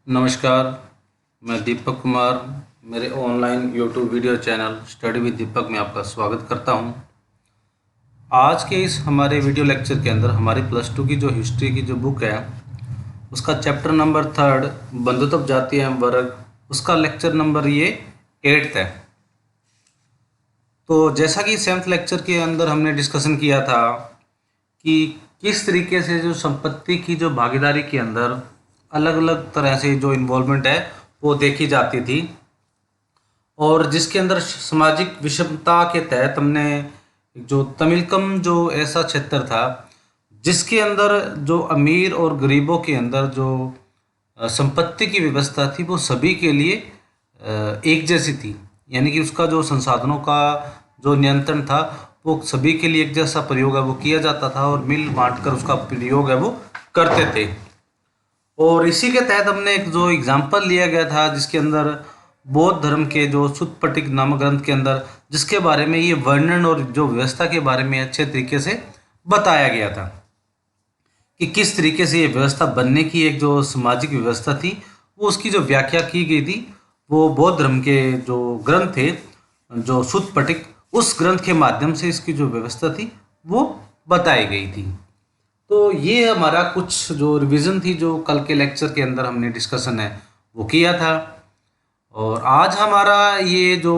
नमस्कार। मैं दीपक कुमार मेरे online YouTube video channel study with Deepak में आपका स्वागत करता हूं। आज के इस हमारे वीडियो लेक्चर के अंदर हमारी +2 की जो हिस्ट्री की जो बुक है उसका चैप्टर नंबर 3 बंधुत्व जातीय एवं वर्ग, उसका लेक्चर नंबर ये 8 है। तो जैसा कि 7th लेक्चर के अंदर हमने डिस्कशन किया था कि किस तरीके से जो संपत्ति की जो भागीदारी के अंदर अलग अलग तरह से जो इन्वॉल्वमेंट है वो देखी जाती थी, और जिसके अंदर सामाजिक विषमता के तहत हमने जो तमिलकम जो ऐसा क्षेत्र था जिसके अंदर जो अमीर और गरीबों के अंदर जो संपत्ति की व्यवस्था थी वो सभी के लिए एक जैसी थी, यानी कि उसका जो संसाधनों का जो नियंत्रण था वो सभी के लिए एक जैसा प्रयोग है वो किया जाता था और मिल बांट कर उसका प्रयोग है वो करते थे। और इसी के तहत हमने एक जो एग्जाम्पल लिया गया था जिसके अंदर बौद्ध धर्म के जो सुत्तपिटक नामक ग्रंथ के अंदर जिसके बारे में ये वर्णन और जो व्यवस्था के बारे में अच्छे तरीके से बताया गया था कि किस तरीके से ये व्यवस्था बनने की एक जो सामाजिक व्यवस्था थी वो उसकी जो व्याख्या की गई थी वो बौद्ध धर्म के जो ग्रंथ थे जो सुत्तपिटक, उस ग्रंथ के माध्यम से इसकी जो व्यवस्था थी वो बताई गई थी। तो ये हमारा कुछ जो रिवीजन थी जो कल के लेक्चर के अंदर हमने डिस्कशन है वो किया था, और आज हमारा ये जो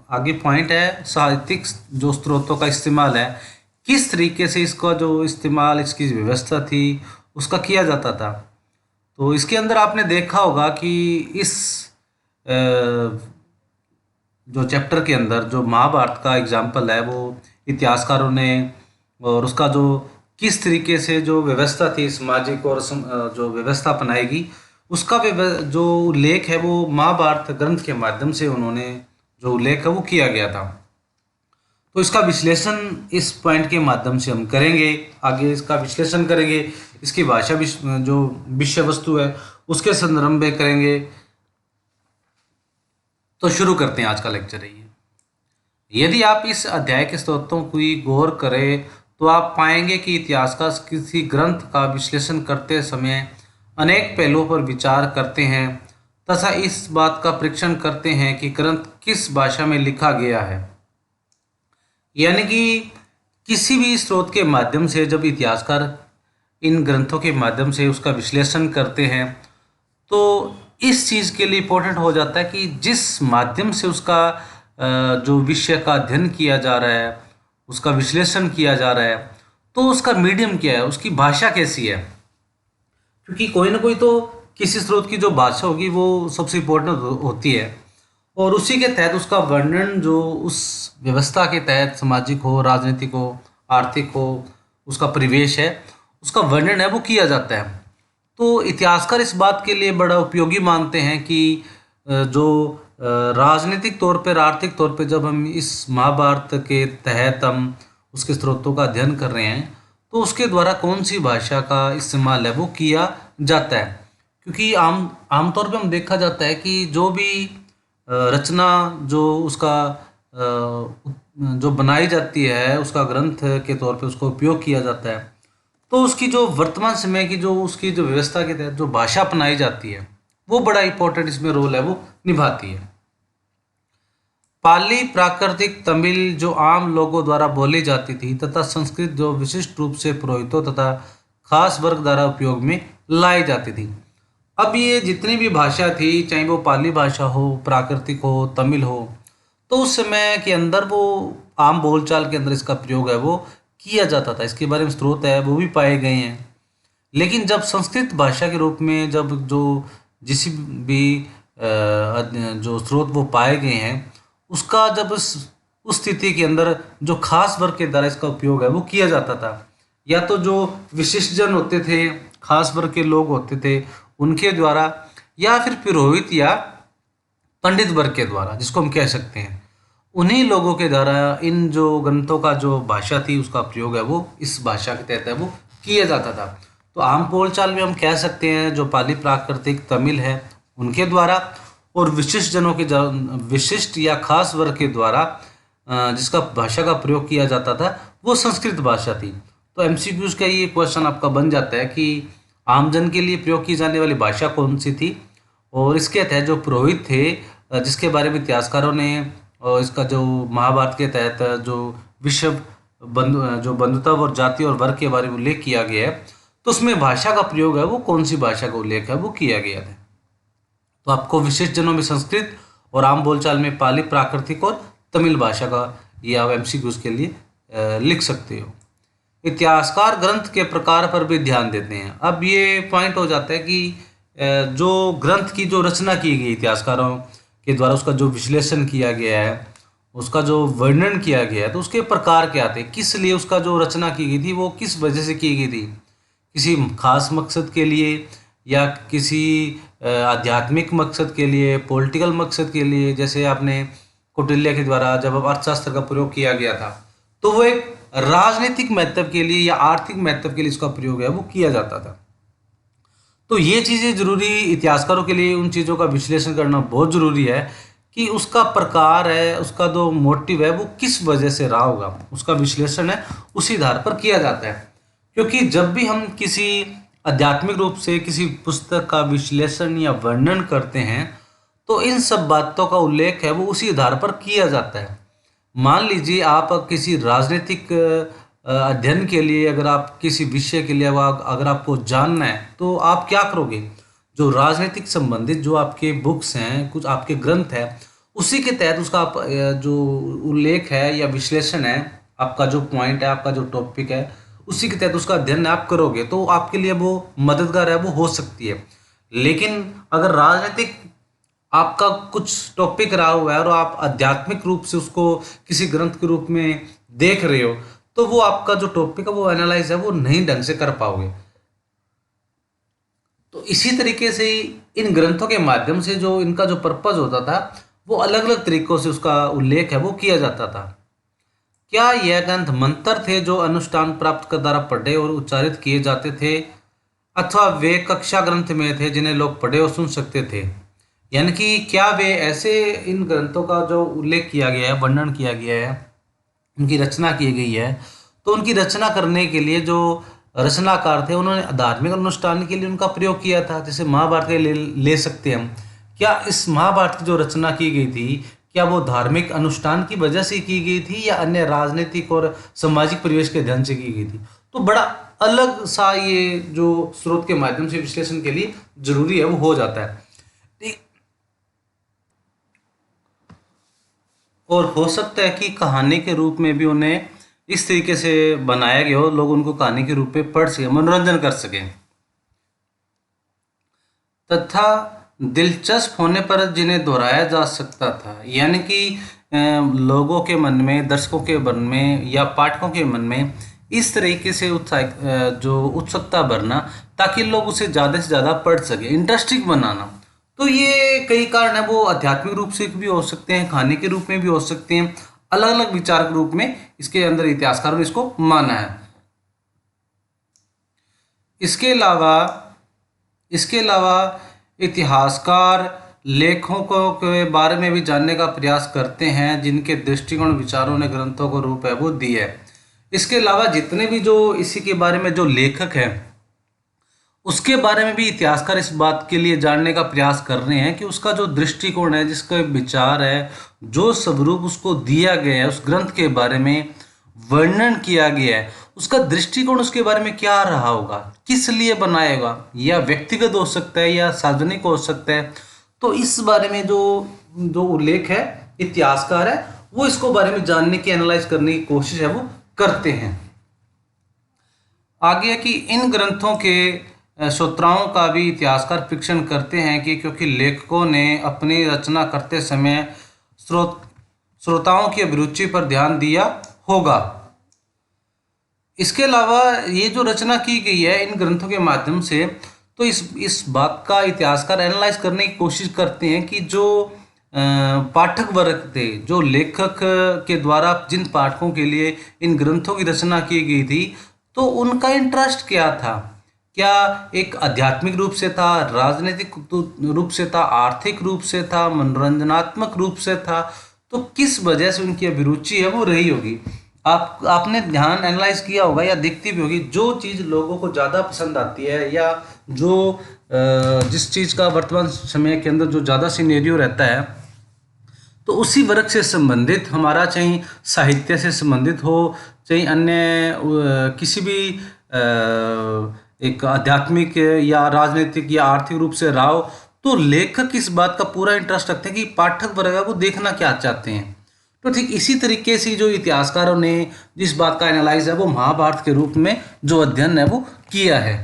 आगे पॉइंट है साहित्यिक जो स्रोतों का इस्तेमाल है, किस तरीके से इसका जो इस्तेमाल इसकी व्यवस्था थी उसका किया जाता था। तो इसके अंदर आपने देखा होगा कि इस जो चैप्टर के अंदर जो महाभारत का एग्जाम्पल है वो इतिहासकारों ने, और उसका जो किस तरीके से जो व्यवस्था थी सामाजिक और जो व्यवस्था अपनाएगी उसका जो उल्लेख है वो महाभारत ग्रंथ के माध्यम से उन्होंने जो उल्लेख है वो किया गया था। तो इसका विश्लेषण इस पॉइंट के माध्यम से हम करेंगे, आगे इसका विश्लेषण करेंगे, इसकी भाषा जो विषय वस्तु है उसके संदर्भ में करेंगे। तो शुरू करते हैं आज का लेक्चर। यदि आप इस अध्याय के स्रोतों की गौर करें तो आप पाएंगे कि इतिहासकार किसी ग्रंथ का विश्लेषण करते समय अनेक पहलुओं पर विचार करते हैं तथा इस बात का परीक्षण करते हैं कि ग्रंथ किस भाषा में लिखा गया है। यानी कि किसी भी स्रोत के माध्यम से जब इतिहासकार इन ग्रंथों के माध्यम से उसका विश्लेषण करते हैं तो इस चीज़ के लिए इम्पोर्टेंट हो जाता है कि जिस माध्यम से उसका जो विषय का अध्ययन किया जा रहा है, उसका विश्लेषण किया जा रहा है, तो उसका मीडियम क्या है, उसकी भाषा कैसी है। क्योंकि कोई ना कोई तो किसी स्रोत की जो भाषा होगी वो सबसे इम्पोर्टेंट होती है, और उसी के तहत उसका वर्णन जो उस व्यवस्था के तहत सामाजिक हो, राजनीतिक हो, आर्थिक हो, उसका परिवेश है, उसका वर्णन है वो किया जाता है। तो इतिहासकार इस बात के लिए बड़ा उपयोगी मानते हैं कि जो राजनीतिक तौर पर, आर्थिक तौर पर जब हम इस महाभारत के तहत हम उसके स्रोतों का अध्ययन कर रहे हैं तो उसके द्वारा कौन सी भाषा का इस्तेमाल है वो किया जाता है। क्योंकि आमतौर पे हम देखा जाता है कि जो भी रचना जो उसका जो बनाई जाती है उसका ग्रंथ के तौर पे उसको उपयोग किया जाता है, तो उसकी जो वर्तमान समय की जो उसकी जो व्यवस्था के तहत जो भाषा अपनाई जाती है वो बड़ा इंपॉर्टेंट इसमें रोल है वो निभाती है। पाली प्राकृतिक तमिल जो आम लोगों द्वारा बोली जाती थी तथा संस्कृत जो विशिष्ट रूप से पुरोहितों तथा खास वर्ग द्वारा उपयोग में लाई जाती थी। अब ये जितनी भी भाषा थी, चाहे वो पाली भाषा हो, प्राकृतिक हो, तमिल हो, तो उस समय के अंदर वो आम बोलचाल के अंदर इसका प्रयोग है वो किया जाता था। इसके बारे में स्रोत है वो भी पाए गए हैं। लेकिन जब संस्कृत भाषा के रूप में जब जो जिस भी जो स्रोत वो पाए गए हैं उसका जब उस स्थिति के अंदर जो खास वर्ग के द्वारा इसका उपयोग है वो किया जाता था, या तो जो विशिष्ट जन होते थे, खास वर्ग के लोग होते थे उनके द्वारा, या फिर पुरोहित या पंडित वर्ग के द्वारा जिसको हम कह सकते हैं, उन्हीं लोगों के द्वारा इन जो ग्रंथों का जो भाषा थी उसका प्रयोग है वो इस भाषा के तहत है वो किया जाता था। तो आम बोलचाल में हम कह सकते हैं जो पाली प्राकृतिक तमिल है उनके द्वारा, और विशिष्ट जनों के विशिष्ट या खास वर्ग के द्वारा जिसका भाषा का प्रयोग किया जाता था वो संस्कृत भाषा थी। तो एमसीक्यूज का ये क्वेश्चन आपका बन जाता है कि आमजन के लिए प्रयोग की जाने वाली भाषा कौन सी थी, और इसके तहत जो पुरोहित थे जिसके बारे में इतिहासकारों ने इसका जो महाभारत के तहत जो विश्व जो बंधुत्व और जाति और वर्ग के बारे में उल्लेख किया गया है, तो उसमें भाषा का प्रयोग है वो कौन सी भाषा का उल्लेख है वो किया गया था। तो आपको विशेष जनों में संस्कृत और आम बोलचाल में पाली, प्राकृतिक और तमिल भाषा का ये आप एमसीक्यूज के लिए लिख सकते हो। इतिहासकार ग्रंथ के प्रकार पर भी ध्यान देते हैं। अब ये पॉइंट हो जाता है कि जो ग्रंथ की जो रचना की गई इतिहासकारों के द्वारा, उसका जो विश्लेषण किया गया है, उसका जो वर्णन किया गया है, तो उसके प्रकार क्या थे, किस लिए उसका जो रचना की गई थी वो किस वजह से की गई थी, किसी खास मकसद के लिए या किसी आध्यात्मिक मकसद के लिए, पॉलिटिकल मकसद के लिए। जैसे आपने कौटिल्य के द्वारा जब अर्थशास्त्र का प्रयोग किया गया था तो वो एक राजनीतिक महत्व के लिए या आर्थिक महत्व के लिए इसका प्रयोग है वो किया जाता था। तो ये चीज़ें जरूरी, इतिहासकारों के लिए उन चीज़ों का विश्लेषण करना बहुत ज़रूरी है कि उसका प्रकार है, उसका जो मोटिव है वो किस वजह से रहा होगा, उसका विश्लेषण है उसी आधार पर किया जाता है। क्योंकि जब भी हम किसी आध्यात्मिक रूप से किसी पुस्तक का विश्लेषण या वर्णन करते हैं तो इन सब बातों का उल्लेख है वो उसी आधार पर किया जाता है। मान लीजिए आप किसी राजनीतिक अध्ययन के लिए, अगर आप किसी विषय के लिए अगर आपको जानना है तो आप क्या करोगे, जो राजनीतिक संबंधित जो आपके बुक्स हैं, कुछ आपके ग्रंथ हैं, उसी के तहत उसका आप जो उल्लेख है या विश्लेषण है, आपका जो पॉइंट है, आपका जो टॉपिक है, उसी के तहत उसका अध्ययन आप करोगे तो आपके लिए वो मददगार है, वो हो सकती है। लेकिन अगर राजनीतिक आपका कुछ टॉपिक रहा हुआ है और आप आध्यात्मिक रूप से उसको किसी ग्रंथ के रूप में देख रहे हो तो वो आपका जो टॉपिक है वो एनालाइज है वो नहीं ढंग से कर पाओगे। तो इसी तरीके से इन ग्रंथों के माध्यम से जो इनका जो पर्पज होता था वो अलग अलग तरीकों से उसका उल्लेख है वो किया जाता था। क्या यह ग्रंथ मंत्र थे जो अनुष्ठान प्राप्त कर द्वारा पढ़े और उच्चारित किए जाते थे, अथवा वे कक्षा ग्रंथ में थे जिन्हें लोग पढ़े और सुन सकते थे? यानी कि क्या वे ऐसे इन ग्रंथों का जो उल्लेख किया गया है, वर्णन किया गया है, उनकी रचना की गई है, तो उनकी रचना करने के लिए जो रचनाकार थे उन्होंने धार्मिक अनुष्ठान के लिए उनका प्रयोग किया था। जैसे महाभारत के ले सकते हैं हम, क्या इस महाभारत की जो रचना की गई थी क्या वो धार्मिक अनुष्ठान की वजह से की गई थी या अन्य राजनीतिक और सामाजिक परिवेश के अध्ययन से की गई थी? तो बड़ा अलग सा ये जो स्रोत के माध्यम से विश्लेषण के लिए जरूरी है वो हो जाता है। और हो सकता है कि कहानी के रूप में भी उन्हें इस तरीके से बनाया गया हो, लोग उनको कहानी के रूप में पढ़ सके, मनोरंजन कर सकें, तथा दिलचस्प होने पर जिन्हें दोहराया जा सकता था। यानी कि लोगों के मन में, दर्शकों के मन में या पाठकों के मन में इस तरीके से जो उत्सुकता भरना ताकि लोग उसे ज़्यादा से ज़्यादा पढ़ सके, इंटरेस्टिंग बनाना। तो ये कई कारण है, वो आध्यात्मिक रूप से भी हो सकते हैं, खाने के रूप में भी हो सकते हैं, अलग अलग विचार के रूप में इसके अंदर इतिहासकारों ने इसको माना है। इसके अलावा इतिहासकार लेखकों के बारे में भी जानने का प्रयास करते हैं जिनके दृष्टिकोण विचारों ने ग्रंथों को रूप है वो दी है। इसके अलावा जितने भी जो इसी के बारे में जो लेखक हैं उसके बारे में भी इतिहासकार इस बात के लिए जानने का प्रयास कर रहे हैं कि उसका जो दृष्टिकोण है, जिसका विचार है, जो स्वरूप उसको दिया गया है, उस ग्रंथ के बारे में वर्णन किया गया है, उसका दृष्टिकोण उसके बारे में क्या रहा होगा, किस लिए बनाएगा, या व्यक्तिगत हो सकता है या सार्वजनिक हो सकता है। तो इस बारे में जो उल्लेख है इतिहासकार है वो इसको बारे में जानने की, एनालाइज करने की कोशिश है वो करते हैं। आगे कि इन ग्रंथों के श्रोताओं का भी इतिहासकार परीक्षण करते हैं कि क्योंकि लेखकों ने अपनी रचना करते समय श्रोताओं की अभिरुचि पर ध्यान दिया होगा। इसके अलावा ये जो रचना की गई है इन ग्रंथों के माध्यम से, तो इस बात का इतिहासकार एनालाइज करने की कोशिश करते हैं कि जो पाठक वर्ग थे, जो लेखक के द्वारा जिन पाठकों के लिए इन ग्रंथों की रचना की गई थी, तो उनका इंटरेस्ट क्या था, क्या एक आध्यात्मिक रूप से था, राजनीतिक रूप से था, आर्थिक रूप से था, मनोरंजनात्मक रूप से था, तो किस वजह से उनकी अभिरुचि है वो रही होगी। आपने ध्यान एनालाइज किया होगा या देखती भी होगी, जो चीज़ लोगों को ज़्यादा पसंद आती है या जो जिस चीज़ का वर्तमान समय के अंदर जो ज़्यादा सिनेरियो रहता है, तो उसी वर्ग से संबंधित हमारा, चाहे साहित्य से संबंधित हो, चाहे अन्य किसी भी एक आध्यात्मिक या राजनीतिक या आर्थिक रूप से रहा हो, तो लेखक इस बात का पूरा इंटरेस्ट रखते हैं कि पाठक वर्ग है वो देखना क्या चाहते हैं। तो ठीक इसी तरीके से जो इतिहासकारों ने जिस बात का एनालाइज है वो महाभारत के रूप में जो अध्ययन है वो किया है।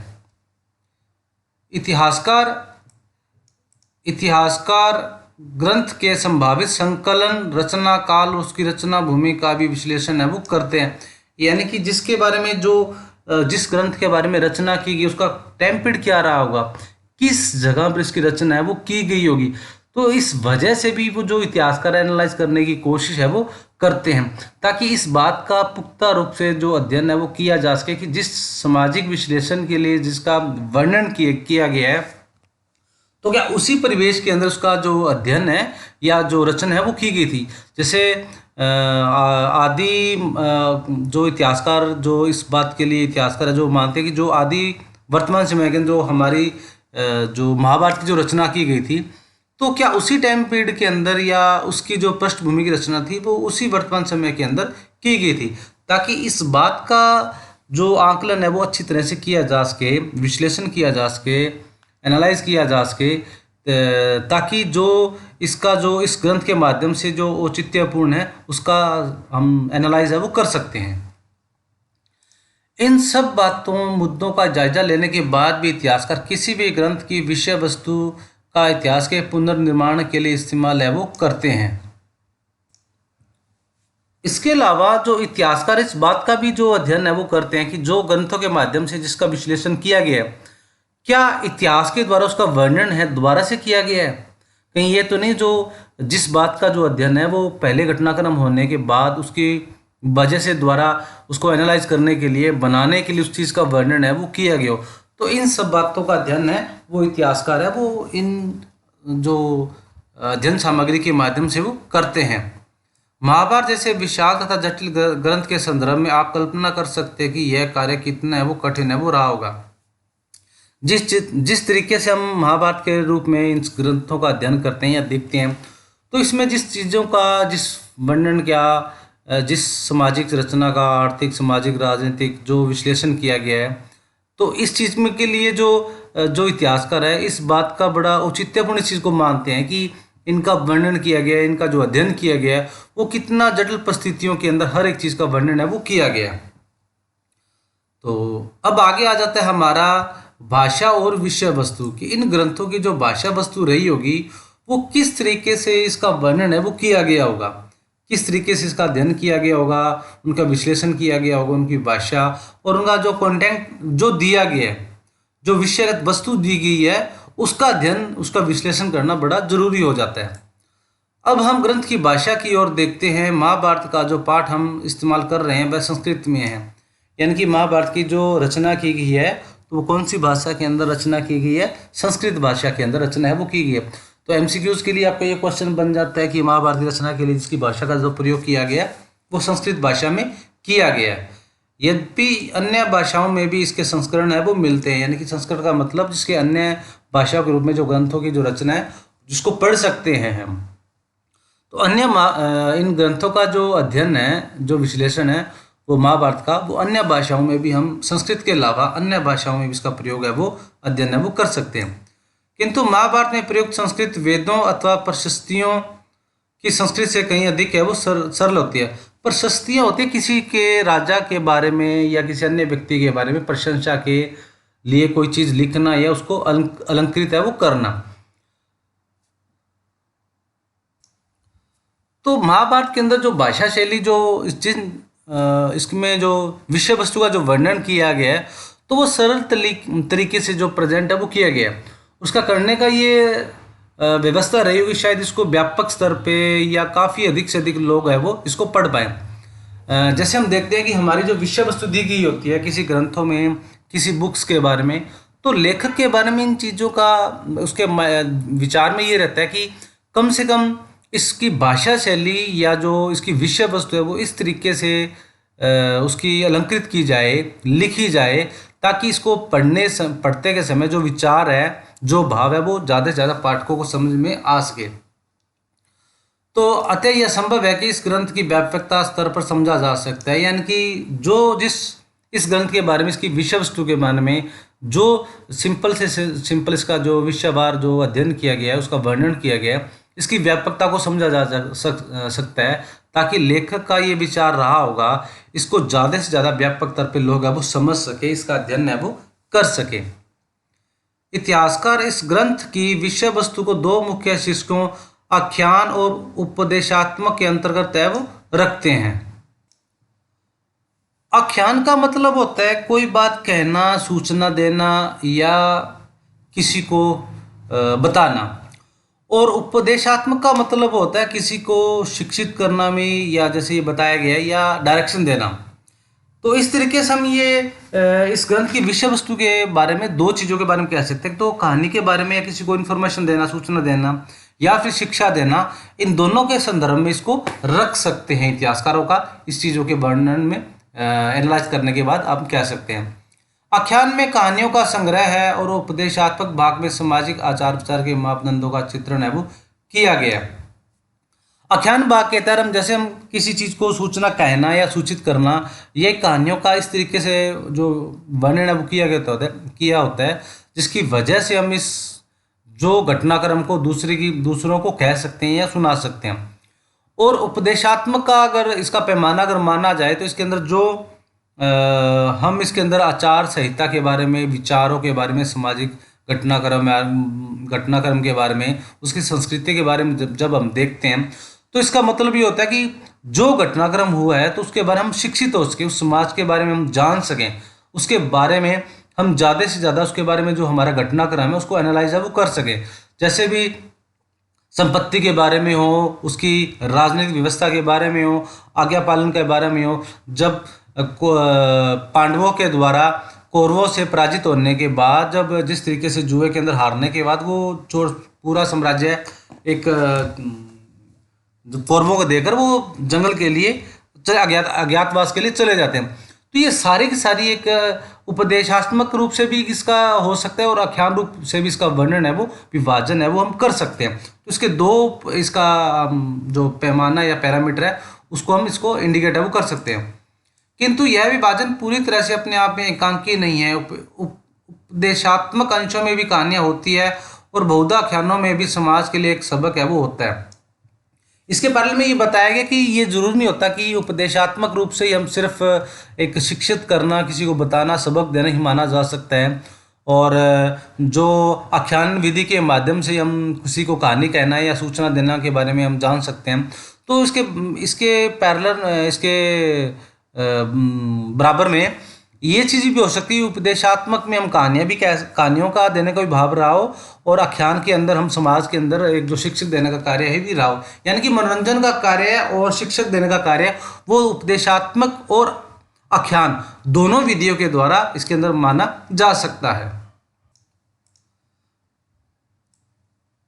इतिहासकार इतिहासकार ग्रंथ के संभावित संकलन, रचना काल, उसकी रचना भूमि का भी विश्लेषण है वो करते हैं। यानी कि जिसके बारे में जो जिस ग्रंथ के बारे में रचना की गई उसका टाइम पीरियड क्या रहा होगा, किस जगह पर इसकी रचना है वो की गई होगी। तो इस वजह से भी वो जो इतिहासकार एनालाइज करने की कोशिश है वो करते हैं, ताकि इस बात का पुख्ता रूप से जो अध्ययन है वो किया जा सके कि जिस सामाजिक विश्लेषण के लिए जिसका वर्णन किया गया है, तो क्या उसी परिवेश के अंदर उसका जो अध्ययन है या जो रचना है वो की गई थी। जैसे आदि जो इतिहासकार जो इस बात के लिए इतिहासकार है जो मानते हैं कि जो आदि वर्तमान समय के जो हमारी जो महाभारत की जो रचना की गई थी, तो क्या उसी टाइम पीरियड के अंदर या उसकी जो पृष्ठभूमि की रचना थी वो उसी वर्तमान समय के अंदर की गई थी, ताकि इस बात का जो आकलन है वो अच्छी तरह से किया जा सके, विश्लेषण किया जा सके, एनालाइज किया जा सके, ताकि जो इसका जो इस ग्रंथ के माध्यम से जो औचित्यपूर्ण है उसका हम एनालाइज है वो कर सकते हैं। इन सब बातों मुद्दों का जायजा लेने के बाद भी इतिहासकार किसी भी ग्रंथ की विषय वस्तु का इतिहास के पुनर्निर्माण के लिए इस्तेमाल है वो करते हैं। इसके अलावा जो इतिहासकार इस बात का भी जो अध्ययन है वो करते हैं कि जो ग्रंथों के माध्यम से जिसका विश्लेषण किया गया है, क्या इतिहास के द्वारा उसका वर्णन है दोबारा से किया गया है, कहीं ये तो नहीं जो जिस बात का जो अध्ययन है वो पहले घटनाक्रम होने के बाद उसकी वजह से द्वारा उसको एनालाइज करने के लिए बनाने के लिए उस चीज़ का वर्णन है वो किया गया हो। तो इन सब बातों का अध्ययन है वो इतिहासकार है वो इन जो अध्ययन सामग्री के माध्यम से वो करते हैं। महाभारत जैसे विशाल तथा जटिल ग्रंथ के संदर्भ में आप कल्पना कर सकते हैं कि यह कार्य कितना है वो कठिन है वो रहा होगा। जिस तरीके से हम महाभारत के रूप में इन ग्रंथों का अध्ययन करते हैं या देखते हैं, तो इसमें जिस चीज़ों का जिस वर्णन क्या जिस सामाजिक रचना का आर्थिक सामाजिक राजनीतिक जो विश्लेषण किया गया है, तो इस चीज़ में के लिए जो इतिहासकार है इस बात का बड़ा औचित्यपूर्ण इस चीज़ को मानते हैं कि इनका वर्णन किया गया है, इनका जो अध्ययन किया गया है वो कितना जटिल परिस्थितियों के अंदर हर एक चीज़ का वर्णन है वो किया गया। तो अब आगे आ जाता है हमारा भाषा और विषय वस्तु की। इन ग्रंथों की जो भाषा वस्तु रही होगी वो किस तरीके से इसका वर्णन है वो किया गया होगा, किस तरीके से इसका अध्ययन किया गया होगा, उनका विश्लेषण किया गया होगा, उनकी भाषा और उनका जो कंटेंट जो दिया गया है, जो विषयगत वस्तु दी गई है उसका अध्ययन उसका विश्लेषण करना बड़ा जरूरी हो जाता है। अब हम ग्रंथ की भाषा की ओर देखते हैं। महाभारत का जो पाठ हम इस्तेमाल कर रहे हैं वह संस्कृत में है, यानी कि महाभारत की जो रचना की गई है तो वो कौन सी भाषा के अंदर रचना की गई है, संस्कृत भाषा के अंदर रचना है वो की गई है। तो एमसीक्यूज के लिए आपका ये क्वेश्चन बन जाता है कि महाभारत की रचना के लिए जिसकी भाषा का जो प्रयोग किया गया वो संस्कृत भाषा में किया गया है। यद्यपि अन्य भाषाओं में भी इसके संस्करण है वो मिलते हैं, यानी कि संस्कृत का मतलब जिसके अन्य भाषाओं के रूप में जो ग्रंथों की जो रचना है जिसको पढ़ सकते हैं हम। तो अन्य इन ग्रंथों का जो अध्ययन है जो विश्लेषण है वो महाभारत का वो अन्य भाषाओं में भी हम संस्कृत के अलावा अन्य भाषाओं में भी इसका प्रयोग है वो अध्ययन है वो कर सकते हैं। किंतु महाभारत में प्रयुक्त संस्कृत वेदों अथवा प्रशस्तियों की संस्कृत से कहीं अधिक है वो सरल होती है। प्रशस्तियाँ होती है किसी के राजा के बारे में या किसी अन्य व्यक्ति के बारे में प्रशंसा के लिए कोई चीज़ लिखना या उसको अलंकृत है वो करना। तो महाभारत के अंदर जो भाषा शैली जो इसमें जो विषय वस्तु का जो वर्णन किया गया है तो वो सरल तरीके से जो प्रेजेंट है वो किया गया है। उसका करने का ये व्यवस्था रही होगी शायद इसको व्यापक स्तर पे या काफ़ी अधिक से अधिक लोग है वो इसको पढ़ पाएँ। जैसे हम देखते हैं कि हमारी जो विषय वस्तु दी गई होती है किसी ग्रंथों में किसी बुक्स के बारे में, तो लेखक के बारे में इन चीज़ों का उसके विचार में ये रहता है कि कम से कम इसकी भाषा शैली या जो इसकी विषय वस्तु है वो इस तरीके से उसकी अलंकृत की जाए, लिखी जाए, ताकि इसको पढ़ते के समय जो विचार है, जो भाव है, वो ज़्यादा से ज़्यादा पाठकों को समझ में आ सके। तो अतः यह संभव है कि इस ग्रंथ की व्यापकता स्तर पर समझा जा सकता है, यानी कि जिस इस ग्रंथ के बारे में, इसकी विषय वस्तु के बारे में जो सिंपल से सिंपल इसका जो विषयवार जो अध्ययन किया गया है, उसका वर्णन किया गया है, इसकी व्यापकता को समझा जा सकता है, ताकि लेखक का ये विचार रहा होगा इसको ज़्यादा से ज़्यादा व्यापक स्तर पर लोग है वो समझ सके, इसका अध्ययन है वो कर सके। इतिहासकार इस ग्रंथ की विषय वस्तु को दो मुख्य शीर्षकों आख्यान और उपदेशात्मक के अंतर्गत है वो रखते हैं। आख्यान का मतलब होता है कोई बात कहना, सूचना देना या किसी को बताना, और उपदेशात्मक का मतलब होता है किसी को शिक्षित करना में, या जैसे ये बताया गया है, या डायरेक्शन देना। तो इस तरीके से हम ये इस ग्रंथ की विषय वस्तु के बारे में दो चीज़ों के बारे में कह सकते हैं। तो कहानी के बारे में या किसी को इन्फॉर्मेशन देना, सूचना देना, या फिर शिक्षा देना, इन दोनों के संदर्भ में इसको रख सकते हैं इतिहासकारों का। इस चीज़ों के वर्णन में एनालाइज करने के बाद आप कह सकते हैं। आख्यान में कहानियों का संग्रह है और उपदेशात्मक भाग में सामाजिक आचार विचार के मापदंडों का चित्रण है वो किया गया। आख्यान भाग के तहत जैसे हम किसी चीज़ को सूचना कहना या सूचित करना, ये कहानियों का इस तरीके से जो वर्णन है वो किया होता है जिसकी वजह से हम इस जो घटनाक्रम को दूसरों को कह सकते हैं या सुना सकते हैं। और उपदेशात्मक का अगर इसका पैमाना अगर माना जाए तो इसके अंदर जो हम इसके अंदर आचार संहिता के बारे में, विचारों के बारे में, सामाजिक घटनाक्रम के बारे में, उसकी संस्कृति के बारे में जब हम देखते हैं तो इसका मतलब ये होता है कि जो घटनाक्रम हुआ है तो उसके बारे में हम शिक्षित हो सके, उस समाज के बारे में हम जान सकें, उसके बारे में हम ज़्यादा से ज़्यादा उसके बारे में जो हमारा घटनाक्रम है उसको एनालाइज है वो कर सकें। जैसे भी संपत्ति के बारे में हो, उसकी राजनीतिक व्यवस्था के बारे में हो, आज्ञा पालन के बारे में हो, जब पांडवों के द्वारा कौरवों से पराजित होने के बाद, जब जिस तरीके से जुए के अंदर हारने के बाद वो पूरा साम्राज्य एक कौरवों को देकर वो जंगल के लिए अज्ञातवास के लिए चले जाते हैं। तो ये सारी की सारी एक उपदेशात्मक रूप से भी इसका हो सकता है और आख्यान रूप से भी इसका वर्णन है वो, विभाजन है वो हम कर सकते हैं। तो इसके दो इसका जो पैमाना या पैरामीटर है उसको हम इसको इंडिकेट है वो कर सकते हैं। किंतु यह विभाजन पूरी तरह से अपने आप में एकांकी नहीं है। उपदेशात्मक अंशों में भी कहानियाँ होती है और बहुधा आख्यानों में भी समाज के लिए एक सबक है वो होता है। इसके बारे में ये बताया गया कि ये जरूरी नहीं होता कि उपदेशात्मक रूप से ही हम सिर्फ एक शिक्षित करना, किसी को बताना, सबक देना ही माना जा सकता है, और जो आख्यान विधि के माध्यम से हम किसी को कहानी कहना या सूचना देना के बारे में हम जान सकते हैं। तो इसके पैरेलल, इसके बराबर में ये चीज़ भी हो सकती है, उपदेशात्मक में हम कहानियों का देने का भी भाव रहा हो, और आख्यान के अंदर हम समाज के अंदर एक जो शिक्षक देने का कार्य है भी रहा हो, यानी कि मनोरंजन का कार्य है और शिक्षक देने का कार्य है वो उपदेशात्मक और आख्यान दोनों विधियों के द्वारा इसके अंदर माना जा सकता है।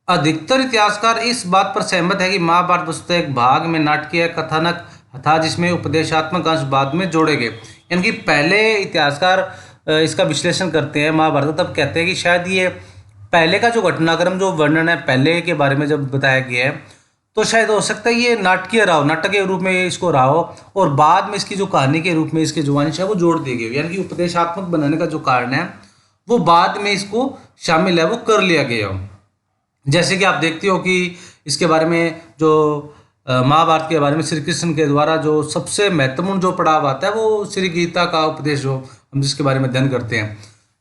अधिकतर इतिहासकार इस बात पर सहमत है कि महाभारत वस्तुतः एक भाग में नाटकीय कथानक था जिसमें उपदेशात्मक अंश बाद में जोड़े गए। यानी कि पहले इतिहासकार इसका विश्लेषण करते हैं महाभारत, तब कहते हैं कि शायद ये पहले का जो घटनाक्रम, जो वर्णन है पहले के बारे में जब बताया गया है, तो शायद हो सकता है ये नाटकीय रहा हो, नाटक के रूप में इसको रहा हो, और बाद में इसकी जो कहानी के रूप में इसके जो अंश है वो जोड़ दिए गए। यानी कि उपदेशात्मक बनाने का जो कारण है वो बाद में इसको शामिल है वो कर लिया गया हो। जैसे कि आप देखते हो कि इसके बारे में जो महाभारत के बारे में श्री कृष्ण के द्वारा जो सबसे महत्वपूर्ण जो पड़ाव आता है वो श्री गीता का उपदेश, जो हम जिसके बारे में अध्ययन करते हैं,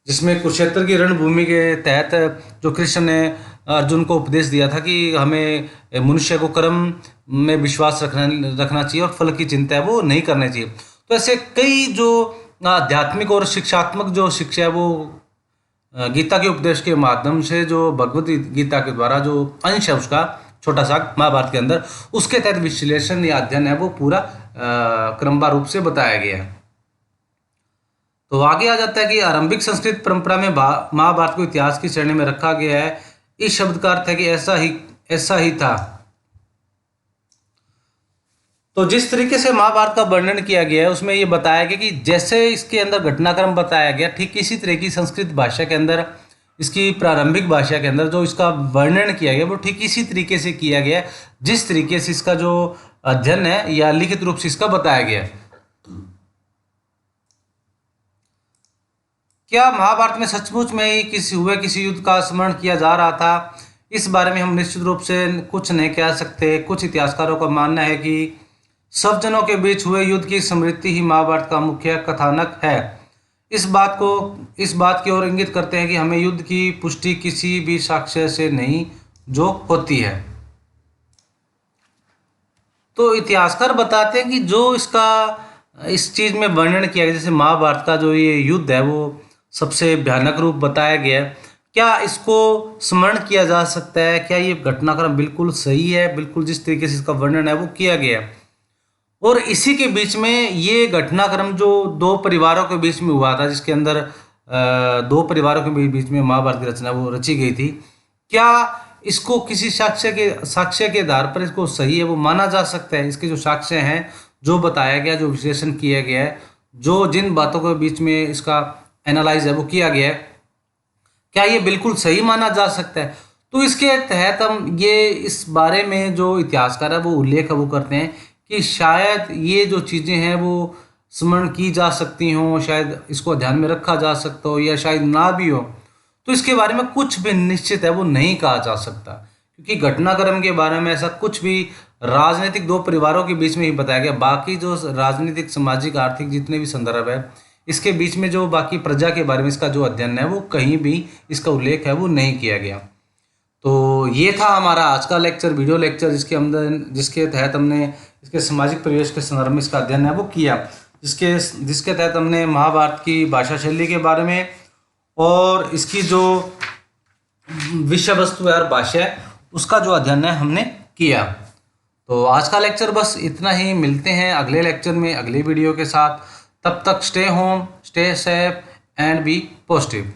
जिसमें कुरुक्षेत्र की रणभूमि के तहत जो कृष्ण ने अर्जुन को उपदेश दिया था कि हमें मनुष्य को कर्म में विश्वास रखना चाहिए और फल की चिंता है वो नहीं करना चाहिए। तो ऐसे कई जो आध्यात्मिक और शिक्षात्मक जो शिक्षा है वो गीता के उपदेश के माध्यम से, जो भगवत गीता के द्वारा जो अंश है उसका छोटा सा महाभारत के अंदर, उसके तहत विश्लेषण या अध्ययन है वो पूरा क्रमबद्ध रूप से बताया गया है। तो आगे आ जाता है कि आरंभिक संस्कृत परंपरा में महाभारत को इतिहास की श्रेणी में रखा गया है। इस शब्द का अर्थ है कि ऐसा ही था। तो जिस तरीके से महाभारत का वर्णन किया गया है उसमें ये बताया गया कि जैसे इसके अंदर घटनाक्रम बताया गया, ठीक इसी तरह की संस्कृत भाषा के अंदर, इसकी प्रारंभिक भाषा के अंदर जो इसका वर्णन किया गया वो ठीक इसी तरीके से किया गया जिस तरीके से इसका जो अध्ययन है या लिखित रूप से इसका बताया गया है। क्या महाभारत में सचमुच में ही किसी युद्ध का स्मरण किया जा रहा था? इस बारे में हम निश्चित रूप से कुछ नहीं कह सकते। कुछ इतिहासकारों का मानना है कि सब जनों के बीच हुए युद्ध की स्मृति ही महाभारत का मुख्य कथानक है। इस बात की ओर इंगित करते हैं कि हमें युद्ध की पुष्टि किसी भी साक्ष्य से नहीं जो होती है। तो इतिहासकार बताते हैं कि जो इस चीज में वर्णन किया गया, जैसे महाभारत का जो ये युद्ध है वो सबसे भयानक रूप बताया गया है, क्या इसको स्मरण किया जा सकता है? क्या ये घटनाक्रम बिल्कुल सही है? बिल्कुल जिस तरीके से इसका वर्णन है वो किया गया है। और इसी के बीच में ये घटनाक्रम जो दो परिवारों के बीच में हुआ था, जिसके अंदर दो परिवारों के बीच में महाभारत की रचना वो रची गई थी, क्या इसको किसी साक्ष्य के आधार पर इसको सही है वो माना जा सकता है? इसके जो साक्ष्य हैं, जो बताया गया, जो विश्लेषण किया गया है, जो जिन बातों के बीच में इसका एनालाइज है वो किया गया है, क्या ये बिल्कुल सही माना जा सकता है? तो इसके तहत हम ये इस बारे में जो इतिहासकार है वो उल्लेख वो करते हैं कि शायद ये जो चीज़ें हैं वो स्मरण की जा सकती हों, शायद इसको ध्यान में रखा जा सकता हो या शायद ना भी हो। तो इसके बारे में कुछ भी निश्चित है वो नहीं कहा जा सकता, क्योंकि घटनाक्रम के बारे में ऐसा कुछ भी राजनीतिक दो परिवारों के बीच में ही बताया गया। बाकी जो राजनीतिक, सामाजिक, आर्थिक जितने भी संदर्भ है, इसके बीच में जो बाकी प्रजा के बारे में इसका जो अध्ययन है वो कहीं भी इसका उल्लेख है वो नहीं किया गया। तो ये था हमारा आज का लेक्चर, वीडियो लेक्चर, जिसके तहत हमने इसके सामाजिक परिवेश के संदर्भ में इसका अध्ययन है वो किया, जिसके तहत हमने महाभारत की भाषा शैली के बारे में और इसकी जो विषय वस्तु है और भाषा है उसका जो अध्ययन है हमने किया। तो आज का लेक्चर बस इतना ही। मिलते हैं अगले लेक्चर में अगले वीडियो के साथ। तब तक stay home, stay safe and be positive.